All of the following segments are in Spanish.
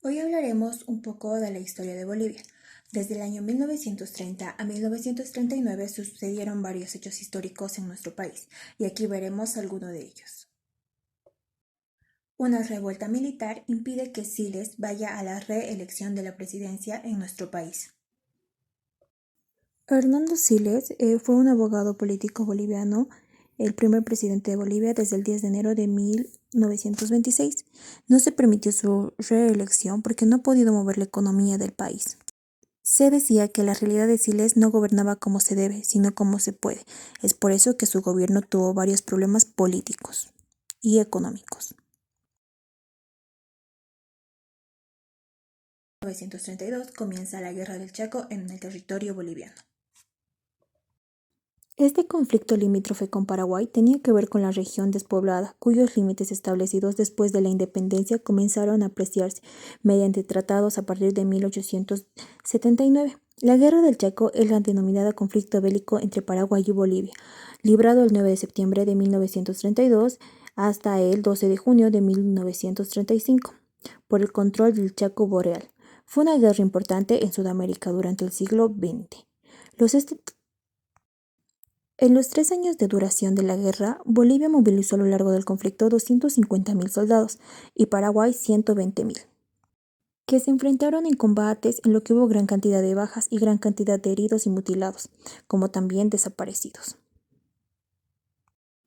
Hoy hablaremos un poco de la historia de Bolivia. Desde el año 1930 a 1939 sucedieron varios hechos históricos en nuestro país, y aquí veremos algunos de ellos. Una revuelta militar impide que Siles vaya a la reelección de la presidencia en nuestro país. Hernando Siles fue un abogado político boliviano, el primer presidente de Bolivia desde el 10 de enero de 1926. No se permitió su reelección porque no ha podido mover la economía del país. Se decía que la realidad de Siles no gobernaba como se debe, sino como se puede. Es por eso que su gobierno tuvo varios problemas políticos y económicos. En 1932 comienza la Guerra del Chaco en el territorio boliviano. Este conflicto limítrofe con Paraguay tenía que ver con la región despoblada, cuyos límites establecidos después de la independencia comenzaron a apreciarse mediante tratados a partir de 1879. La Guerra del Chaco es la denominada conflicto bélico entre Paraguay y Bolivia, librado el 9 de septiembre de 1932 hasta el 12 de junio de 1935, por el control del Chaco Boreal. Fue una guerra importante en Sudamérica durante el siglo XX. En los 3 años de duración de la guerra, Bolivia movilizó a lo largo del conflicto 250.000 soldados y Paraguay 120.000, que se enfrentaron en combates en lo que hubo gran cantidad de bajas y gran cantidad de heridos y mutilados, como también desaparecidos.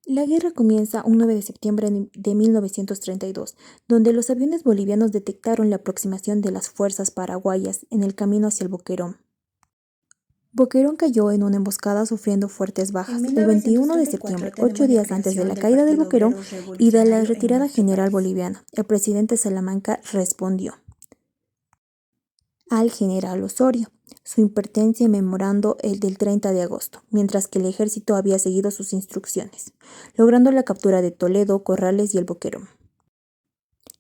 La guerra comienza un 9 de septiembre de 1932, donde los aviones bolivianos detectaron la aproximación de las fuerzas paraguayas en el camino hacia el Boquerón. Boquerón cayó en una emboscada sufriendo fuertes bajas. El 21 de septiembre, 8 días antes de la caída del Boquerón y de la retirada general boliviana, el presidente Salamanca respondió al general Osorio su impertinencia memorando el del 30 de agosto, mientras que el ejército había seguido sus instrucciones, logrando la captura de Toledo, Corrales y el Boquerón.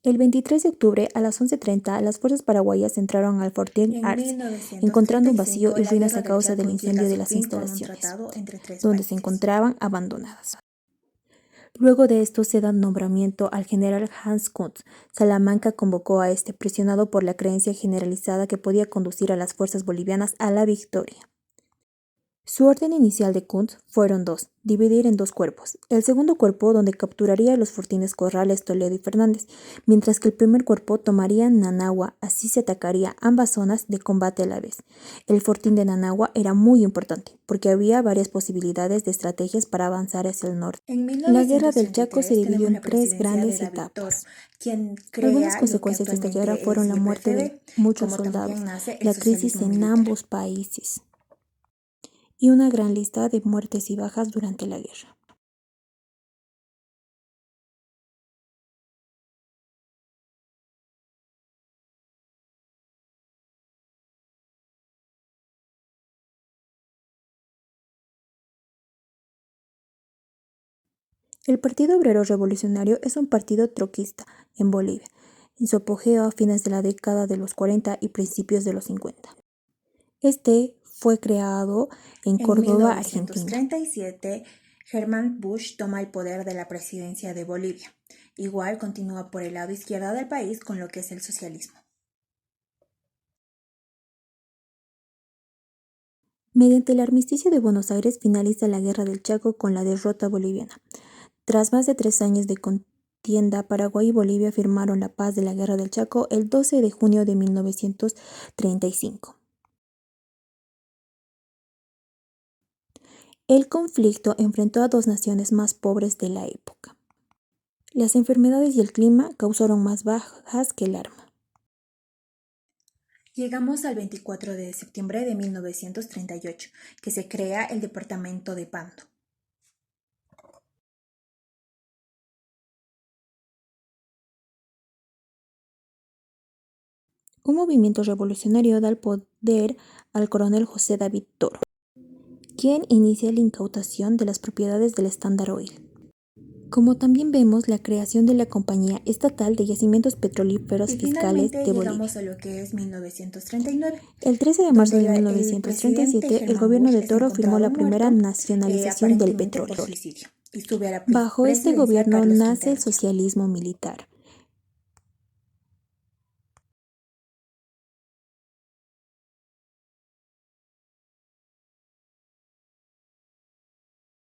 El 23 de octubre a las 11:30 las fuerzas paraguayas entraron al Fortín Arce, encontrando un vacío y ruinas a causa del incendio de las instalaciones, donde se encontraban abandonadas. Luego de esto se da nombramiento al general Hans Kuntz. Salamanca convocó a este, presionado por la creencia generalizada que podía conducir a las fuerzas bolivianas a la victoria. Su orden inicial de Kuntz fueron dos: dividir en 2 cuerpos. El segundo cuerpo, donde capturaría los fortines Corrales, Toledo y Fernández, mientras que el primer cuerpo tomaría Nanagua, así se atacaría ambas zonas de combate a la vez. El fortín de Nanagua era muy importante, porque había varias posibilidades de estrategias para avanzar hacia el norte. La Guerra del Chaco se dividió en 3 grandes etapas. Algunas consecuencias de esta guerra fueron la muerte de muchos soldados, la crisis en ambos países y una gran lista de muertes y bajas durante la guerra. El Partido Obrero Revolucionario es un partido troquista en Bolivia, en su apogeo a fines de la década de los 40 y principios de los 50. Este fue creado en Córdoba, Argentina. En 1937, Hermann Busch toma el poder de la presidencia de Bolivia. Igual continúa por el lado izquierdo del país con lo que es el socialismo. Mediante el armisticio de Buenos Aires finaliza la Guerra del Chaco con la derrota boliviana. Tras más de 3 años de contienda, Paraguay y Bolivia firmaron la paz de la Guerra del Chaco el 12 de junio de 1935. El conflicto enfrentó a 2 naciones más pobres de la época. Las enfermedades y el clima causaron más bajas que el arma. Llegamos al 24 de septiembre de 1938, que se crea el departamento de Pando. Un movimiento revolucionario da el poder al coronel José David Toro, quien inicia la incautación de las propiedades del Standard Oil. Como también vemos la creación de la Compañía Estatal de Yacimientos Petrolíferos Fiscales de Bolivia. Llegamos a lo que es 1939. El 13 de marzo de 1937, el gobierno de Toro firmó la primera nacionalización del petróleo. Bajo este gobierno nace el socialismo militar,